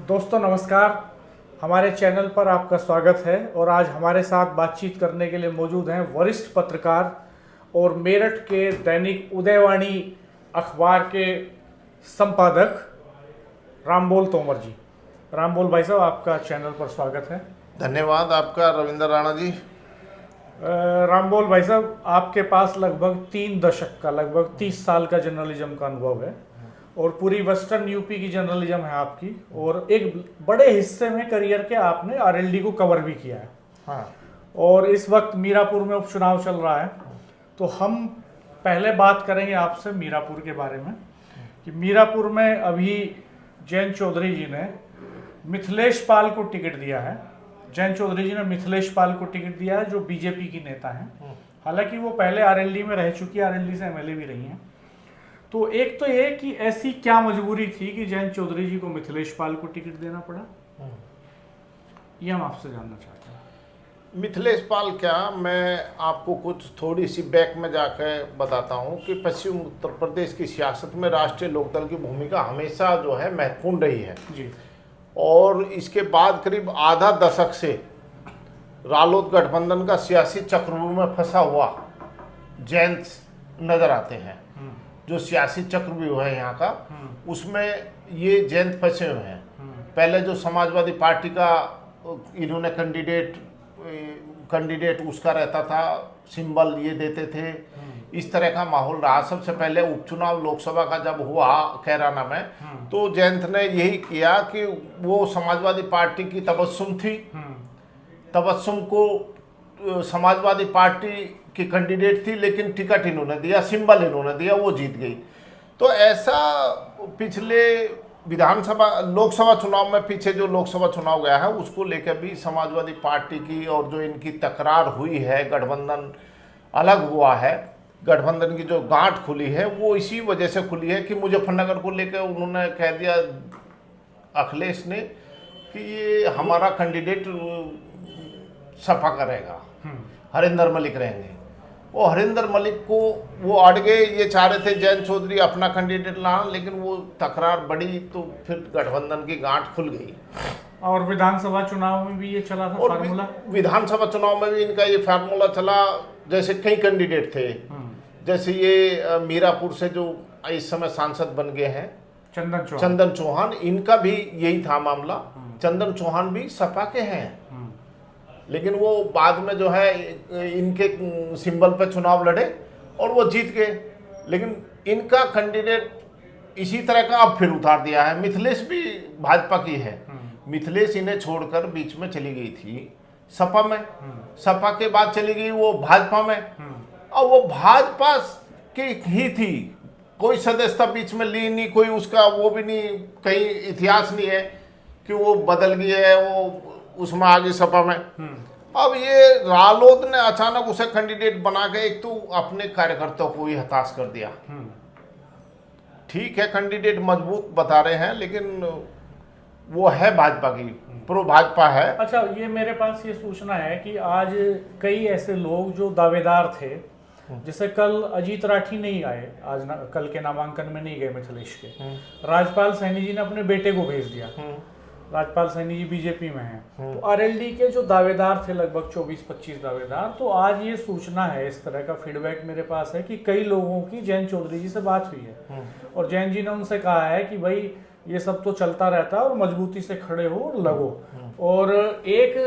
दोस्तों नमस्कार। हमारे चैनल पर आपका स्वागत है और आज हमारे साथ बातचीत करने के लिए मौजूद हैं वरिष्ठ पत्रकार और मेरठ के दैनिक उदयवाणी अखबार के संपादक रामबोल तोमर जी। रामबोल भाई साहब, आपका चैनल पर स्वागत है। धन्यवाद आपका रविंद्र राणा जी। रामबोल भाई साहब, आपके पास लगभग 3 दशक का, लगभग 30 साल का जर्नलिज्म का अनुभव है और पूरी वेस्टर्न यूपी की जर्नलिज्म है आपकी, और एक बड़े हिस्से में करियर के आपने आरएलडी को कवर भी किया है। हाँ। और इस वक्त मीरापुर में उपचुनाव चल रहा है, तो हम पहले बात करेंगे आपसे मीरापुर के बारे में कि मीरापुर में अभी जयंत चौधरी जी ने मिथिलेश पाल को टिकट दिया है। जयंत चौधरी जी ने मिथिलेश पाल को टिकट दिया है, जो बीजेपी की नेता हैं। हालांकि वो पहले आरएलडी में रह चुकी है, आरएलडी से एमएलए भी रही हैं। तो एक तो ये कि ऐसी क्या मजबूरी थी कि जयंत चौधरी जी को मिथिलेश पाल को टिकट देना पड़ा, ये हम आपसे जानना चाहते हैं। मिथिलेश पाल क्या, मैं आपको कुछ थोड़ी सी बैक में जाकर बताता हूँ कि पश्चिम उत्तर प्रदेश की सियासत में राष्ट्रीय लोकदल की भूमिका हमेशा जो है महत्वपूर्ण रही है जी। और इसके बाद करीब आधा दशक से रालोद गठबंधन का सियासी चक्रव्यूह में फंसा हुआ जयंत नजर आते हैं। जो सियासी चक्रव्यूह है यहाँ का, उसमें ये जयंत फंसे हुए हैं। पहले जो समाजवादी पार्टी का इन्होंने कैंडिडेट उसका रहता था, सिंबल ये देते थे, इस तरह का माहौल रहा। सबसे पहले उपचुनाव लोकसभा का जब हुआ कैराना में, तो जयंत ने यही किया कि वो समाजवादी पार्टी की तबस्सुम थी, तबस्सुम को समाजवादी पार्टी की कैंडिडेट थी, लेकिन टिकट इन्होंने दिया, सिंबल इन्होंने दिया, वो जीत गई। तो ऐसा पिछले विधानसभा लोकसभा चुनाव में, पीछे जो लोकसभा चुनाव गया है उसको लेकर भी समाजवादी पार्टी की और जो इनकी तकरार हुई है, गठबंधन अलग हुआ है, गठबंधन की जो गांठ खुली है वो इसी वजह से खुली है कि मुजफ्फरनगर को लेकर उन्होंने कह दिया अखिलेश ने कि ये हमारा कैंडिडेट सपा करेगा, हरिंदर मलिक रहेंगे। वो हरिंदर मलिक को वो अड़ गए, ये चाह रहे थे जयंत चौधरी अपना कैंडिडेट लाना, लेकिन वो तकरार बढ़ी तो फिर गठबंधन की गांठ खुल गई। और विधानसभा चुनाव में भी ये चला था फार्मूला। विधानसभा चुनाव में भी इनका ये फार्मूला चला। जैसे कई कैंडिडेट थे, जैसे ये मीरापुर से जो इस समय सांसद बन गए हैं चंदन चौहान, इनका भी यही था मामला। चंदन चौहान भी सपा के हैं, लेकिन वो बाद में जो है इनके सिंबल पे चुनाव लड़े और वो जीत गए। लेकिन इनका कैंडिडेट इसी तरह का अब फिर उतार दिया है। मिथिलेश भी भाजपा की है, मिथिलेश इन्हें छोड़कर बीच में चली गई थी सपा में, सपा के बाद चली गई वो भाजपा में, और वो भाजपा की ही थी, कोई सदस्यता बीच में ली नहीं, कोई उसका वो भी नहीं, कहीं इतिहास नहीं है कि वो बदल गई है, वो उसमें आ गई सपा में। अब ये रालोद ने अचानक उसे कैंडिडेट बना के एक तो अपने कार्यकर्ताओं को ही हताश कर दिया। ठीक है, कैंडिडेट मजबूत बता रहे हैं, लेकिन वो है भाजपा की, प्रो भाजपा है। अच्छा, ये मेरे पास ये सूचना है कि आज कई ऐसे लोग जो दावेदार थे, जैसे कल अजीत राठी नहीं आए, आज कल के नामांकन में नहीं गए मिथिलेश के, राजपाल सैनी जी ने अपने बेटे को भेज दिया। राजपाल सैनी जी बीजेपी में हैं। तो आरएलडी के जो दावेदार थे, लगभग 24-25 दावेदार, तो आज ये सूचना है, इस तरह का फीडबैक मेरे पास है कि कई लोगों की जयंत चौधरी जी से बात हुई है और जयंत जी ने उनसे कहा है कि भाई ये सब तो चलता रहता है और मजबूती से खड़े हो और लगो। और एक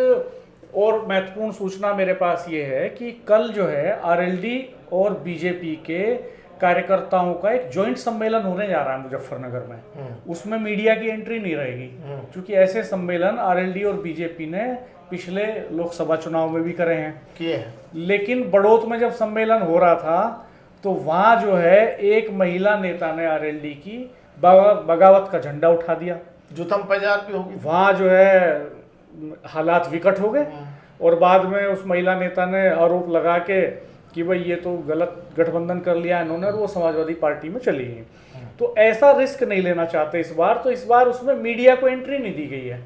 और महत्वपूर्ण सूचना मेरे पास ये है कि कल जो है आरएलडी और बीजेपी के कार्यकर्ताओं का एक जॉइंट सम्मेलन होने जा रहा है मुजफ्फरनगर में। उसमें मीडिया की एंट्री नहीं रहेगी, क्योंकि ऐसे सम्मेलन आरएलडी और बीजेपी ने पिछले लोकसभा चुनाव में भी करे हैं किए। लेकिन बड़ौत में जब सम्मेलन हो रहा था तो वहां जो है एक महिला नेता ने आरएलडी की बगावत का झंडा उठा दिया, जुतम पंजाब भी होगी। वहां जो है हालात विकट हो गए और बाद में उस महिला नेता ने आरोप लगा के कि भाई ये तो गलत गठबंधन कर लिया इन्होंने और वो समाजवादी पार्टी में चली गई। तो ऐसा रिस्क नहीं लेना चाहते इस बार, तो इस बार उसमें मीडिया को एंट्री नहीं दी गई है।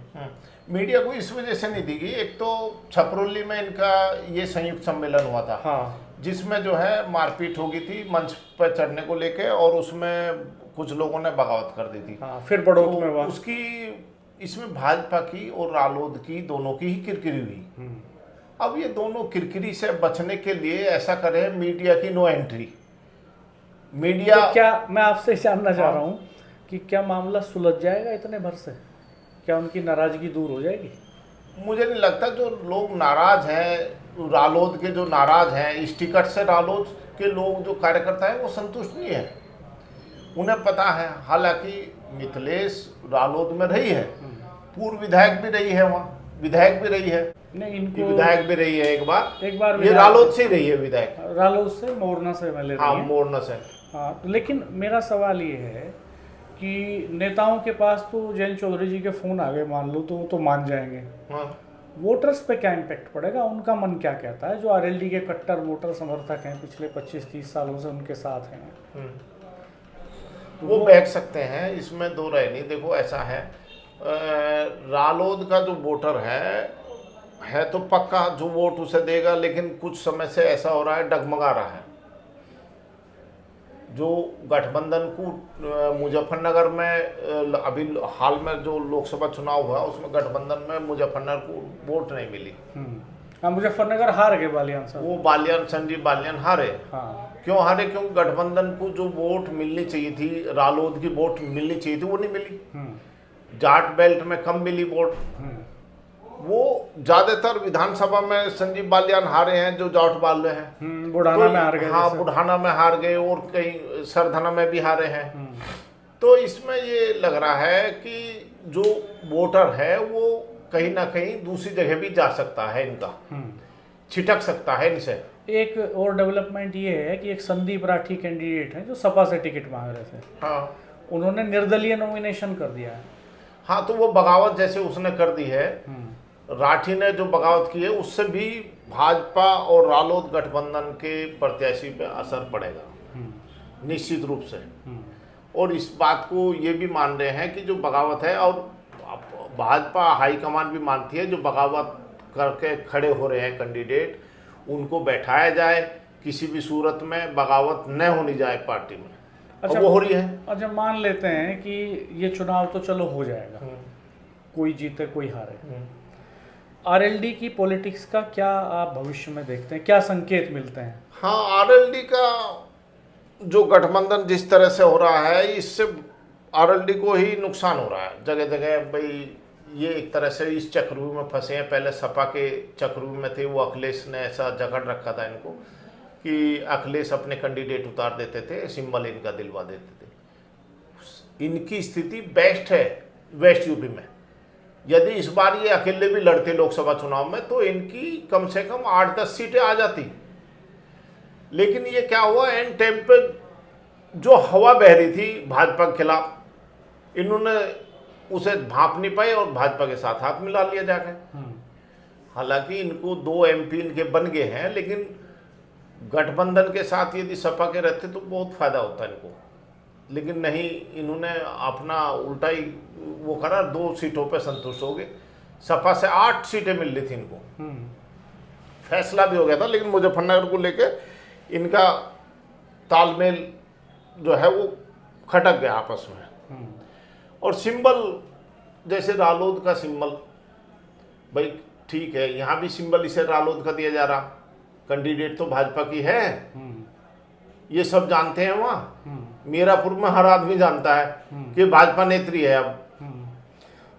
मीडिया को इस वजह से नहीं दी गई, एक तो छपरौली में इनका ये संयुक्त सम्मेलन हुआ था, जिसमें जो है मारपीट हो गई थी मंच पर चढ़ने को लेके, और उसमें कुछ लोगों ने बगावत कर दी थी। फिर बड़ौत में उसकी इसमें भाजपा की और रालोद की दोनों की ही किरकिरी हुई। अब ये दोनों किरकिरी से बचने के लिए ऐसा करें, मीडिया की नो एंट्री। मीडिया तो क्या, मैं आपसे जानना चाह रहा हूँ कि क्या मामला सुलझ जाएगा इतने भर से? क्या उनकी नाराजगी दूर हो जाएगी? मुझे नहीं लगता। जो लोग नाराज हैं, रालोद के जो नाराज हैं, इस टिकट से रालोद के लोग जो कार्यकर्ता हैं वो संतुष्ट नहीं है। उन्हें पता है, हालांकि मिथिलेश रालोद में रही है, पूर्व विधायक भी रही है, वहाँ विधायक भी रही है, नहीं इनको विधायक भी रही है एक बार ये विधायक रालोद से ही रही है विधायक। रालोद से, मोरना से मैं ले रही हाँ, है। मोरना से। हाँ, लेकिन मेरा सवाल ये है कि नेताओं के पास तो जयंत चौधरी जी के फोन आ गए मान लो, तो वो तो मान जाएंगे। हाँ। वोटर्स पे क्या इम्पैक्ट पड़ेगा? उनका मन क्या कहता है? जो आरएलडी के कट्टर वोटर समर्थक हैं, पिछले 25-30 सालों से उनके साथ हैं, तो वो बैठ सकते हैं, इसमें दो राय नहीं। देखो ऐसा है, रालोद का जो वोटर है तो पक्का जो वोट उसे देगा, लेकिन कुछ समय से ऐसा हो रहा है, डगमगा रहा है। जो गठबंधन को मुजफ्फरनगर में अभी हाल में जो लोकसभा चुनाव हुआ, उसमें गठबंधन में मुजफ्फरनगर को वोट नहीं मिली। हाँ, मुजफ्फरनगर हार गए बालियान साहब। वो संजीव बालियान हारे। हाँ। क्यों हारे? क्योंकि गठबंधन को जो वोट मिलनी चाहिए थी, रालोद की वोट मिलनी चाहिए थी, वो नहीं मिली। जाट बेल्ट में कम मिली वोट। वो ज्यादातर विधानसभा में संजीव बालियान हारे हैं, जो जाट वाले हैं। बुढ़ाना में हार गए। हाँ, बुढ़ाना में हार गए, और कहीं सरधना में भी हारे हैं। तो इसमें ये लग रहा है कि जो वोटर है वो कहीं ना कहीं दूसरी जगह भी जा सकता है, इनका छिटक सकता है इनसे। एक और डेवलपमेंट ये है कि एक संदीप राठी कैंडिडेट हैं जो सपा से टिकट मांग रहे थे। हाँ, उन्होंने निर्दलीय नॉमिनेशन कर दिया है। हाँ, तो वो बगावत जैसे उसने कर दी है, राठी ने जो बगावत की है, उससे भी भाजपा और रालोद गठबंधन के प्रत्याशी पे असर पड़ेगा निश्चित रूप से। और इस बात को ये भी मान रहे हैं कि जो बगावत है, और भाजपा हाईकमान भी मानती है, जो बगावत करके खड़े हो रहे हैं कैंडिडेट, उनको बैठाया जाए, किसी भी सूरत में बगावत न होनी जाए पार्टी में। अच्छा, वो हो रही है। अच्छा, मान लेते हैं कि ये चुनाव तो चलो हो जाएगा, कोई जीते कोई हारे, आरएलडी की पॉलिटिक्स का क्या आप भविष्य में देखते हैं? क्या संकेत मिलते हैं? हाँ, आरएलडी का जो गठबंधन जिस तरह से हो रहा है, इससे आरएलडी को ही नुकसान हो रहा है जगह जगह। भाई ये एक तरह से इस चक्रव्यूह में फंसे हैं। पहले सपा के चक्रव्यूह में थे, वो अखिलेश ने ऐसा जकड़ रखा था इनको कि अखिलेश अपने कैंडिडेट उतार देते थे, सिंबल इनका दिलवा देते थे। इनकी स्थिति बेस्ट है वेस्ट यूपी में। यदि इस बार ये अकेले भी लड़ते लोकसभा चुनाव में, तो इनकी कम से कम 8-10 सीटें आ जाती। लेकिन ये क्या हुआ, एंड टाइम पे जो हवा बह रही थी भाजपा के खिलाफ, इन्होंने उसे भांप नहीं पाए और भाजपा के साथ हाथ मिला लिया जाकर। हालांकि इनको 2 MP इनके बन गए हैं, लेकिन गठबंधन के साथ यदि सपा के रहते तो बहुत फायदा होता इनको। लेकिन नहीं, इन्होंने अपना उल्टा ही वो करा, 2 सीटों पे संतुष्ट हो गए। सपा से 8 सीटें मिल रही थी इनको, फैसला भी हो गया था, लेकिन मुजफ्फरनगर को लेके इनका तालमेल जो है वो खटक गया आपस में। और सिंबल, जैसे रालोद का सिंबल, भाई ठीक है, यहाँ भी सिंबल इसे रालोद का दिया जा रहा, कैंडिडेट तो भाजपा की है, ये सब जानते हैं। वहाँ मीरापुर में हर आदमी जानता है कि भाजपा नेत्री है अब।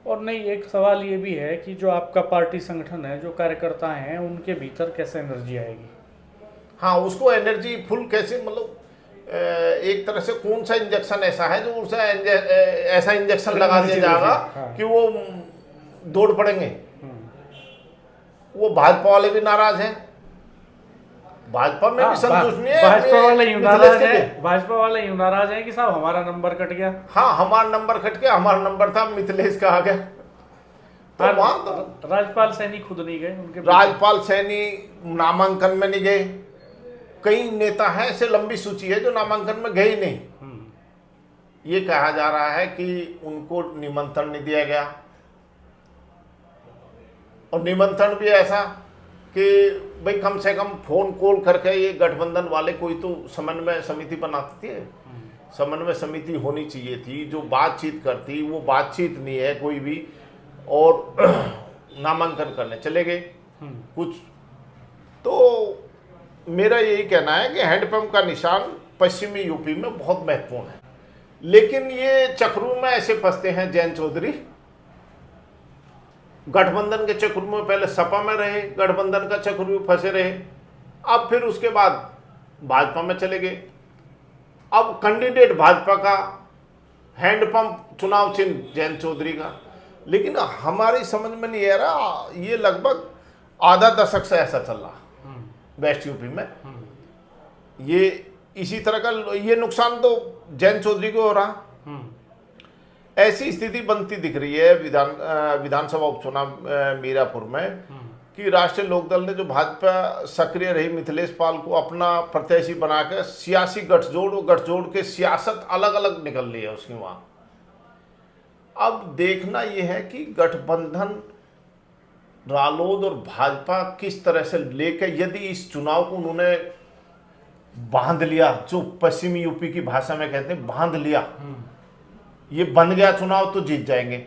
और नहीं, एक सवाल ये भी है कि जो आपका पार्टी संगठन है, जो कार्यकर्ता हैं, उनके भीतर कैसे एनर्जी आएगी? हाँ, उसको एनर्जी फुल कैसे, मतलब एक तरह से कौन सा इंजेक्शन ऐसा है जो उसे ऐसा इंजेक्शन लगा दिया जाएगा कि वो दौड़ पड़ेंगे। वो भाजपा वाले भी नाराज हैं, भाजपा में भी संतुष्ट नहीं है। भाजपा वाले यूं नाराज हैं कि साहब हमारा नंबर कट गया। हाँ, हमारा नंबर कट गया, हमारा नंबर था, मिथिलेश का आ गया। तो वहां राजपाल सैनी खुद नहीं गए, उनके राजपाल सैनी नामांकन में नहीं गए। कई नेता हैं, ऐसे लंबी सूची है जो नामांकन में गए ही नहीं। ये कहा जा रहा है कि उनको निमंत्रण नहीं दिया गया, और निमंत्रण भी ऐसा कि भाई कम से कम फोन कॉल करके ये गठबंधन वाले कोई तो समन्वय समिति बनाती है। समन्वय समिति होनी चाहिए थी जो बातचीत करती, वो बातचीत नहीं है कोई भी। और नामांकन करने चले गए कुछ। तो मेरा यही कहना है कि हैंडपंप का निशान पश्चिमी यूपी में बहुत महत्वपूर्ण है, लेकिन ये चक्रों में ऐसे फंसते हैं जयंत चौधरी। गठबंधन के चक्र में पहले सपा में रहे, गठबंधन का चक्र में फंसे रहे, अब फिर उसके बाद भाजपा में चले गए। अब कैंडिडेट भाजपा का, हैंडपंप चुनाव चिन्ह जयंत चौधरी का, लेकिन हमारी समझ में नहीं आ रहा, ये लगभग आधा दशक से ऐसा चल रहा वेस्ट यूपी में। ये इसी तरह का ये नुकसान तो जयंत चौधरी को हो रहा। ऐसी स्थिति बनती दिख रही है विधानसभा उपचुनाव मीरापुर में कि राष्ट्रीय लोकदल ने जो भाजपा सक्रिय रही मिथिलेश पाल को अपना प्रत्याशी बनाकर सियासी गठजोड़ के सियासत अलग अलग निकल रही है उसकी वहां। अब देखना यह है कि गठबंधन रालोद और भाजपा किस तरह से लेकर, यदि इस चुनाव को उन्होंने बांध लिया, जो पश्चिमी यूपी की भाषा में कहते हैं बांध लिया, ये बन गया चुनाव, तो जीत जाएंगे।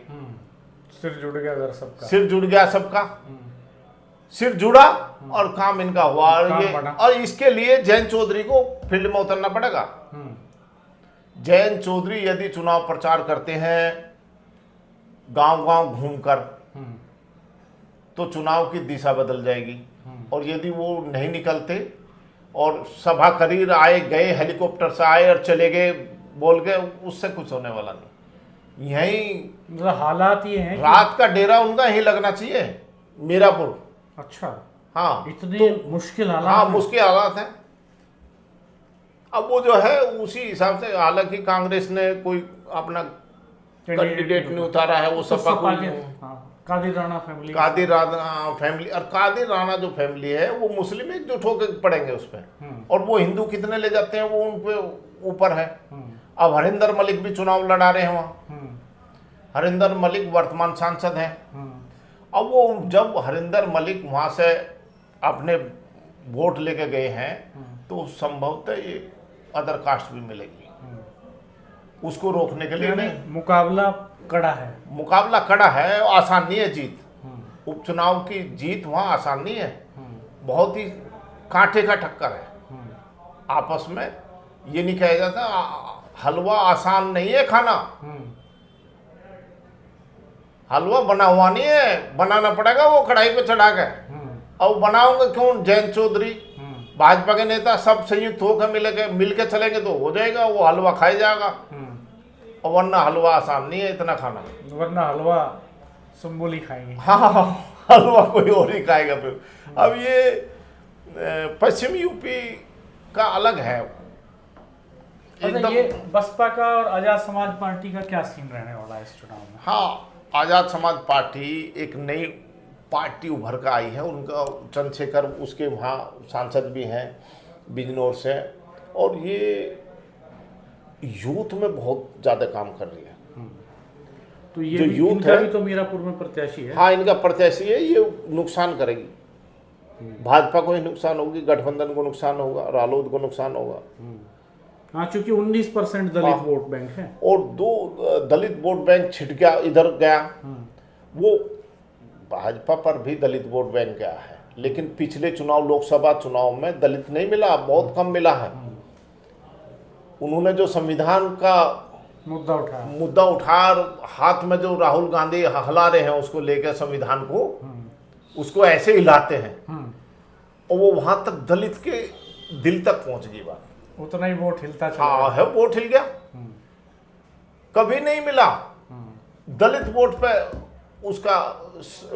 सिर जुड़ गया अगर सबका, सिर जुड़ गया सबका, सिर जुड़ा और काम इनका हुआ। और इसके लिए जयंत चौधरी को फील्ड में उतरना पड़ेगा। जयंत चौधरी यदि चुनाव प्रचार करते हैं गांव गांव घूमकर, तो चुनाव की दिशा बदल जाएगी। और यदि वो नहीं निकलते और सभा करीर आए गए, हेलीकॉप्टर से आए और चले गए बोल के, उससे कुछ होने वाला नहीं। यही मतलब हालात ये हैं, रात का डेरा उनका यही लगना चाहिए मीरापुर। अच्छा, हाँ, इतने तो मुश्किल हालात। हाँ, मुश्किल हालात हैं। अब वो जो है उसी हिसाब से, हालांकि कांग्रेस ने कोई अपना कैंडिडेट नहीं उतारा है, वो सपा को कादिर राणा फैमिली, और कादिर राणा जो फैमिली है वो मुस्लिम एकजुट होकर पड़ेंगे उस पर, और वो हिंदू कितने ले जाते हैं वो उन पे ऊपर है। अब हरिंदर मलिक भी चुनाव लड़ा रहे हैं वहाँ। हरिंदर मलिक वर्तमान सांसद हैं। अब वो जब हरिंदर मलिक वहाँ से अपने वोट लेके गए हैं, तो संभवतः ये अदर कास्ट भी मिलेगी। उसको रोकने के लिए नहीं, मुकाबला कड़ा है। मुकाबला कड़ा है, आसान नहीं है जीत। उपचुनाव की जीत वहाँ आसान नहीं है, बहुत ही कांटे का टक्कर है आपस में। ये नहीं कहा जाता हलवा आसान नहीं है खाना, हलवा बना हुआ नहीं है, बनाना पड़ेगा वो कढ़ाई पे चढ़ा के। अब बनाओगे कौन? जयंत चौधरी, भाजपा के नेता सब संयुक्त होकर मिल के चलेंगे तो हो जाएगा, वो हलवा खाया जाएगा। और वरना हलवा आसान नहीं है इतना खाना, वरना हलवा सुम्बुल ही खाएंगे। हाँ, हलवा कोई और ही खाएगा फिर। अब ये पश्चिमी यूपी का अलग है एकदम। ये बसपा का और आजाद समाज पार्टी का क्या सीन रहने वाला है इस चुनाव में? हाँ, आजाद समाज पार्टी एक नई पार्टी उभर कर आई है। उनका चंद्रशेखर उसके वहाँ सांसद भी हैं बिजनौर से, और ये यूथ में बहुत ज़्यादा काम कर रही है। तो ये जो यूथ है भी तो मीरापुर में प्रत्याशी है। हाँ, इनका प्रत्याशी है। ये नुकसान करेगी, भाजपा को ही नुकसान होगी, गठबंधन को नुकसान होगा, रालोद को नुकसान होगा। हाँ, क्योंकि 19% दलित वोट बैंक है, और 2 दलित वोट बैंक छिट गया, इधर गया। वो भाजपा पर भी दलित वोट बैंक गया है, लेकिन पिछले चुनाव, लोकसभा चुनाव में दलित नहीं मिला, बहुत कम मिला है। उन्होंने जो संविधान का मुद्दा उठाया, हाथ में जो राहुल गांधी हिला रहे हैं उसको लेकर संविधान को, उसको ऐसे हिलाते हैं, और वो वहां तक दलित के दिल तक पहुंच गई बात। उतना ही वोट हिलता चला। हाँ है, वोट हिल गया। कभी नहीं मिला दलित वोट पे उसका,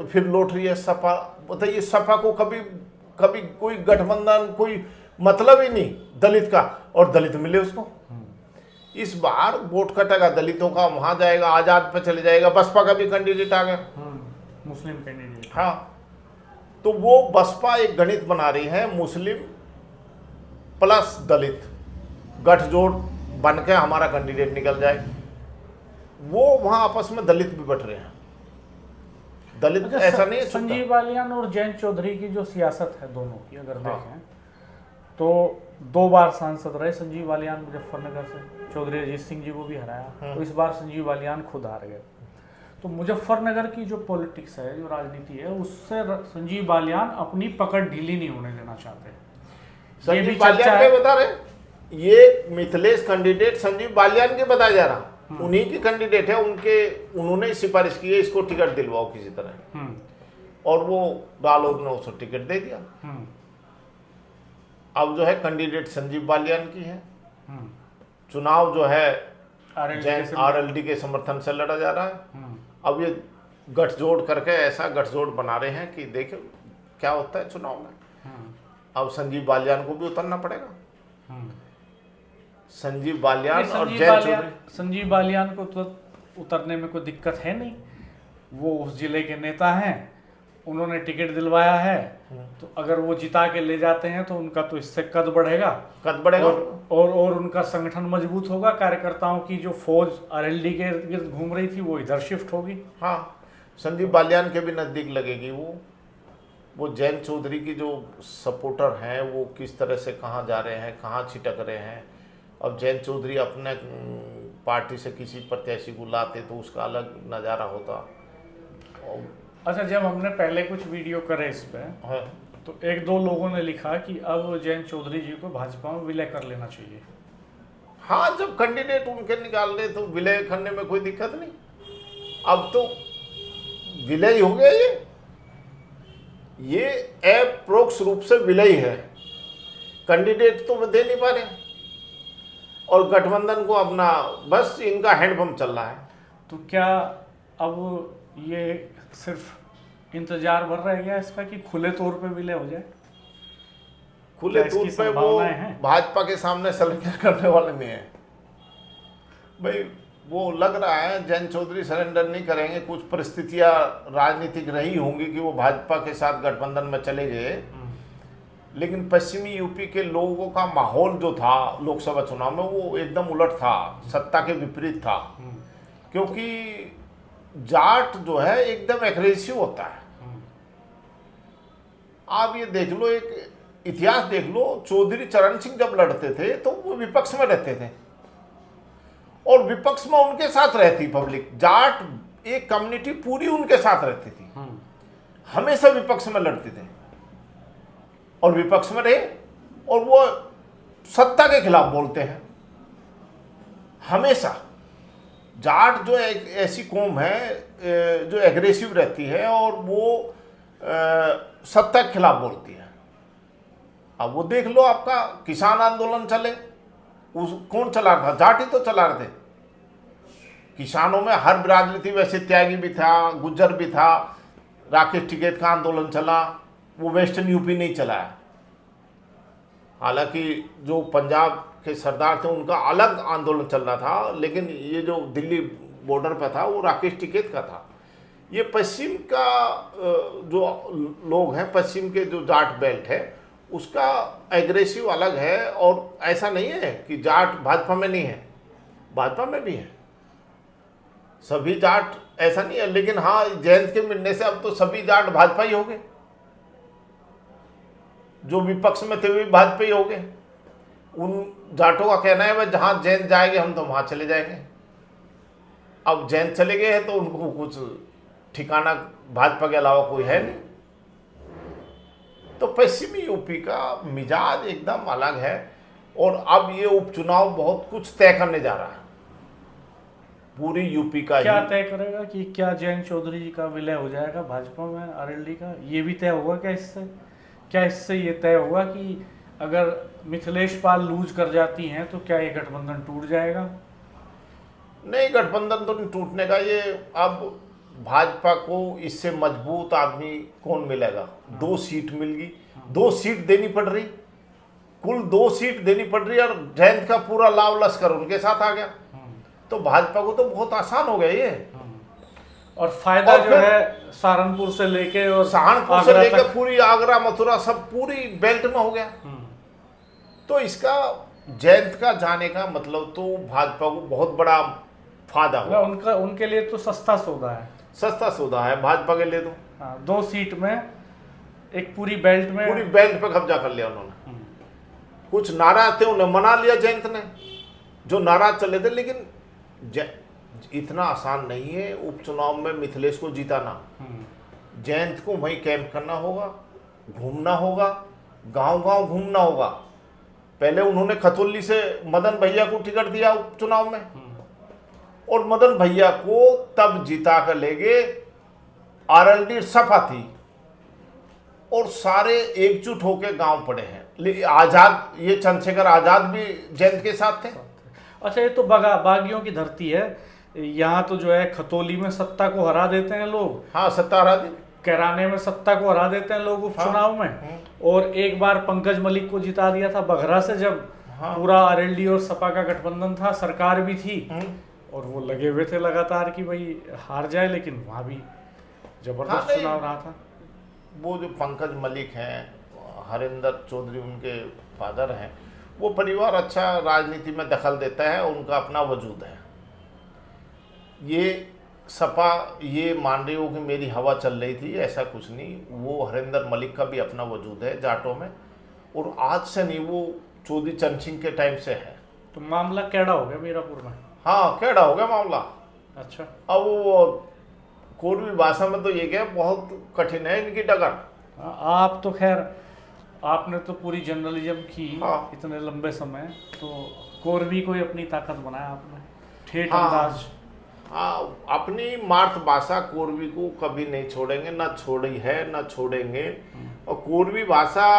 फिर लौट रही है सपा। बताइए, सपा को कभी कोई गठबंधन, कोई मतलब ही नहीं दलित का, और दलित मिले उसको। इस बार वोट कटेगा दलितों का, वहां जाएगा, आजाद पे चले जाएगा। बसपा का भी कैंडिडेट आ गया, मुस्लिम कैंडिडेट। हाँ, तो वो बसपा एक गणित बना रही है, मुस्लिम प्लस दलित गठजोड़ बन के हमारा कैंडिडेट निकल जाए। वो वहां आपस में दलित भी बट रहे हैं। दलित अच्छा, ऐसा नहीं है। संजीव बालियान और जयंत चौधरी की जो सियासत है दोनों की अगर देखें, तो 2 बार सांसद रहे संजीव बालियान मुजफ्फरनगर से, चौधरी अजीत सिंह जी को भी हराया, तो इस बार संजीव बालियान खुद हार गए। तो मुजफ्फरनगर की जो पॉलिटिक्स है, जो राजनीति है, उससे संजीव बालियान अपनी पकड़ ढीली नहीं होने देना चाहते। ये भी संजीव बालियान के बता रहे, ये मिथिलेश कैंडिडेट संजीव बालियान के बताया जा रहा, उन्हीं की कैंडिडेट है, उन्होंने सिफारिश की है इसको टिकट दिलवाओ किसी तरह, और वो रालोद ने उसको टिकट दे दिया। अब जो है कैंडिडेट संजीव बालियान की है, चुनाव जो है आरएलडी के समर्थन से लड़ा जा रहा है। अब ये गठजोड़ करके ऐसा गठजोड़ बना रहे हैं कि देखो क्या होता है चुनाव में। अब संजीव बालियान को भी उतरना पड़ेगा। संजीव बालियान और जयंत चौधरी, संजीव बालियान को तो उतरने में कोई दिक्कत है नहीं, वो उस जिले के नेता हैं, उन्होंने टिकट दिलवाया है, तो अगर वो जिता के ले जाते हैं तो उनका तो इससे कद बढ़ेगा और उनका संगठन मजबूत होगा। कार्यकर्ताओं की जो फौज आरएलडी के इर्द घूम रही थी वो इधर शिफ्ट होगी। हाँ, संजीव बालियान के भी नज़दीक लगेगी वो जयंत चौधरी की जो सपोर्टर हैं वो किस तरह से कहाँ जा रहे हैं, कहाँ छिटक रहे हैं। अब जयंत चौधरी अपने पार्टी से किसी प्रत्याशी को लाते तो उसका अलग नज़ारा होता। अच्छा, जब हमने पहले कुछ वीडियो करे इस पे, हाँ, तो एक दो लोगों ने लिखा कि अब जयंत चौधरी जी को भाजपा में विलय कर लेना चाहिए। हाँ, जब कैंडिडेट उनके निकाल रहे तो विलय करने में कोई दिक्कत नहीं। अब तो विलय हो गया, ये अप्रोक्ष रूप से विलय है, कैंडिडेट तो दे नहीं पा रहे, और गठबंधन को अपना बस इनका हैंडपंप चल रहा है। तो क्या अब ये सिर्फ इंतजार भर रह गया इसका कि खुले तौर पे विलय हो जाए? खुले तौर पे वो भाजपा के सामने सरेंडर करने वाले नहीं है भाई। वो लग रहा है जयंत चौधरी सरेंडर नहीं करेंगे, कुछ परिस्थितियां राजनीतिक रही होंगी कि वो भाजपा के साथ गठबंधन में चले गए, लेकिन पश्चिमी यूपी के लोगों का माहौल जो था लोकसभा चुनाव में वो एकदम उलट था, सत्ता के विपरीत था। क्योंकि जाट जो है एकदम एग्रेसिव होता है। आप ये देख लो, एक इतिहास देख लो, चौधरी चरण सिंह जब लड़ते थे तो वो विपक्ष में रहते थे और विपक्ष में उनके साथ रहती पब्लिक, जाट एक कम्युनिटी पूरी उनके साथ रहती थी, हमेशा विपक्ष में लड़ते थे और विपक्ष में रहे, और वो सत्ता के खिलाफ बोलते हैं हमेशा। जाट जो एक ऐसी कौम है जो एग्रेसिव रहती है और वो सत्ता के खिलाफ बोलती है। अब वो देख लो, आपका किसान आंदोलन चले, कौन चला रहा था? जाट ही तो चला रहे थे। किसानों में हर बिरादरी थी, वैसे त्यागी भी था, गुज्जर भी था। राकेश टिकैत का आंदोलन चला, वो वेस्टर्न यूपी नहीं चला है। हालांकि जो पंजाब के सरदार थे उनका अलग आंदोलन चल रहा था, लेकिन ये जो दिल्ली बॉर्डर पे था वो राकेश टिकैत का था। ये पश्चिम का जो लोग हैं, पश्चिम के जो जाट बेल्ट है उसका एग्रेसिव अलग है। और ऐसा नहीं है कि जाट भाजपा में नहीं है, भाजपा में भी है, सभी जाट ऐसा नहीं है। लेकिन हाँ, जयंत के मिलने से अब तो सभी जाट भाजपा ही हो गए, जो विपक्ष में थे वे भाजपा ही हो गए। उन जाटों का कहना है भाई जहां जयंत जाएंगे हम तो वहां चले जाएंगे। अब जयंत चले गए हैं तो उनको कुछ ठिकाना भाजपा के अलावा कोई है नहीं। तो पश्चिमी यूपी का मिजाज एकदम अलग है और अब ये उपचुनाव बहुत कुछ तय करने जा रहा है। पूरी यूपी का क्या तय करेगा कि क्या जयंत चौधरी जी का विलय हो जाएगा भाजपा में आरएलडी का? ये भी तय होगा क्या इससे? क्या इससे ये तय होगा कि अगर मिथिलेश पाल लूज कर जाती हैं तो क्या ये गठबंधन टूट जाएगा? नहीं, गठबंधन तो नहीं टूटने का। ये अब भाजपा को इससे मजबूत आदमी कौन मिलेगा? 2 सीट मिल गई, 2 सीट देनी पड़ रही, कुल 2 सीट देनी पड़ रही और जयंत का पूरा लाव लश्कर उनके साथ आ गया, तो भाजपा को तो बहुत आसान हो गया ये। और फायदा और जो है सहारनपुर से लेके और सहारनपुर से लेके पूरी आगरा मथुरा सब पूरी बेल्ट में हो गया। तो इसका जयंत का जाने का मतलब तो भाजपा को बहुत बड़ा फायदा होगा। उनका उनके लिए तो सस्ता सौदा है, सस्ता सौदा है भाजपा के लिए तो। 2 सीट में एक पूरी बेल्ट पे कब्जा कर लिया उन्होंने। कुछ नाराज थे उन्हें मना लिया जयंत ने, जो नाराज चले थे। लेकिन इतना आसान नहीं है उपचुनाव में मिथिलेश को जिताना। जयंत को वहीं कैंप करना होगा, घूमना होगा, गांव गांव घूमना होगा। पहले उन्होंने खतौली से मदन भैया को टिकट दिया उपचुनाव में, और मदन भैया को तब जिता कर ले गए। आरएलडी सफा थी और सारे एकजुट होकर गांव पड़े हैं। आजाद, ये चंद्रशेखर आजाद भी जयंत के साथ थे। अच्छा, ये तो बागियों की धरती है। यहाँ तो जो है खतौली में सत्ता को हरा देते हैं लोग। हाँ, सत्ता हरा दी। कैराने में सत्ता को हरा देते हैं लोग उपचुनाव में। और एक बार पंकज मलिक को जिता दिया था बघरा से, जब पूरा आरएलडी और सपा का गठबंधन था, सरकार भी थी, और वो लगे हुए थे लगातार कि भाई हार जाए, लेकिन वहां भी जबरदस्त चुनाव रहा था। वो जो पंकज मलिक हैं, हरिंदर चौधरी उनके फादर हैं, वो परिवार अच्छा राजनीति में दखल देता है, उनका अपना वजूद है। ये सपा ये मान रही हो कि मेरी हवा चल रही थी, ऐसा कुछ नहीं। वो हरिंदर मलिक का भी अपना वजूद है जाटों में, और आज से नहीं, वो चौधरी चरण सिंह के टाइम से है। तो मामला कैड़ा हो गया मीरापुर में? हाँ, कैड़ा हो गया मामला। अच्छा। अब वो कोरवी भाषा में तो ये क्या, बहुत कठिन है इनकी डगर। आप तो खैर, आपने तो पूरी जर्नलिज्म की इतने लंबे समय, तो कोरवी को ही अपनी ताकत बनाया आपने, ठेठ अंदाज। हाँ, अपनी मातृभाषा कोरवी को कभी नहीं छोड़ेंगे, ना छोड़ी है ना छोड़ेंगे। और कोरवी भाषा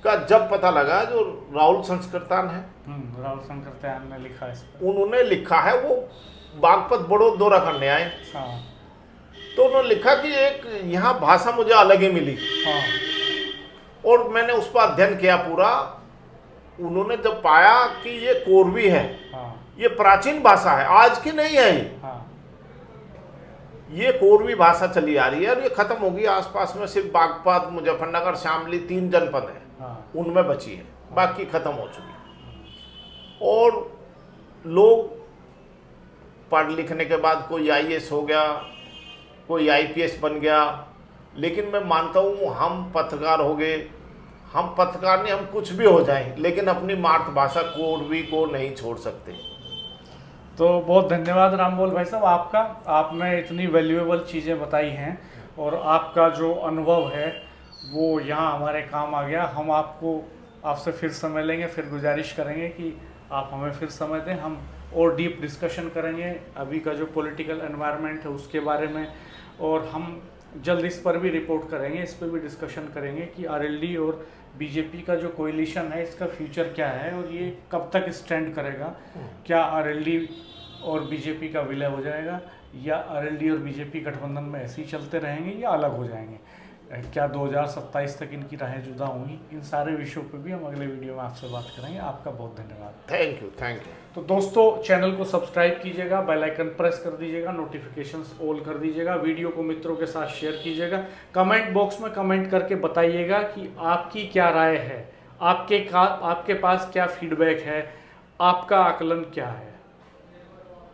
का जब पता लगा, जो राहुल संस्कृतान है, राहुल संस्कृतान ने लिखा है, उन्होंने लिखा है, वो बागपत बड़ो दौरा करने आए। हाँ। तो उन्होंने लिखा कि एक यहाँ भाषा मुझे अलग ही मिली। हाँ। और मैंने उस पर अध्ययन किया पूरा। उन्होंने जब पाया कि ये कोरवी है, ये प्राचीन भाषा है, आज की नहीं है ये कोरवी भाषा चली आ रही है, और ये खत्म होगी। आसपास में सिर्फ बागपत, मुजफ्फरनगर, शामली 3 जनपद है, उनमें बची है, बाकी खत्म हो चुकी। और लोग पढ़ लिखने के बाद कोई आईएएस हो गया, कोई आईपीएस बन गया, लेकिन मैं मानता हूँ हम पत्रकार हो गए, हम पत्रकार नहीं, हम कुछ भी हो जाएं, लेकिन अपनी मातृभाषा कोरवी को नहीं छोड़ सकते। तो बहुत धन्यवाद रामबोल भाई साहब आपका, आपने इतनी वैल्यूएबल चीज़ें बताई हैं, और आपका जो अनुभव है वो यहाँ हमारे काम आ गया। हम आपसे फिर समय लेंगे, फिर गुजारिश करेंगे कि आप हमें फिर समय दें, हम और डीप डिस्कशन करेंगे अभी का जो पॉलिटिकल एनवायरनमेंट है उसके बारे में, और हम जल्द इस पर भी रिपोर्ट करेंगे, इस पर भी डिस्कशन करेंगे कि आरएलडी और बीजेपी का जो कोएलिशन है इसका फ्यूचर क्या है, और ये कब तक स्टैंड करेगा। क्या आरएलडी और बीजेपी का विलय हो जाएगा, या आरएलडी और बीजेपी गठबंधन में ऐसे ही चलते रहेंगे, या अलग हो जाएंगे, क्या 2027 तक इनकी राहें जुदा होंगी। इन सारे विषयों पर भी हम अगले वीडियो में आपसे बात करेंगे। आपका बहुत धन्यवाद। Thank you. तो दोस्तों, चैनल को सब्सक्राइब कीजिएगा, बेल आइकन प्रेस कर दीजिएगा, नोटिफिकेशंस ऑल कर दीजिएगा, वीडियो को मित्रों के साथ शेयर कीजिएगा, कमेंट बॉक्स में कमेंट करके बताइएगा कि आपकी क्या राय है, आपके पास क्या फीडबैक है, आपका आकलन क्या है।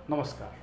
नमस्कार।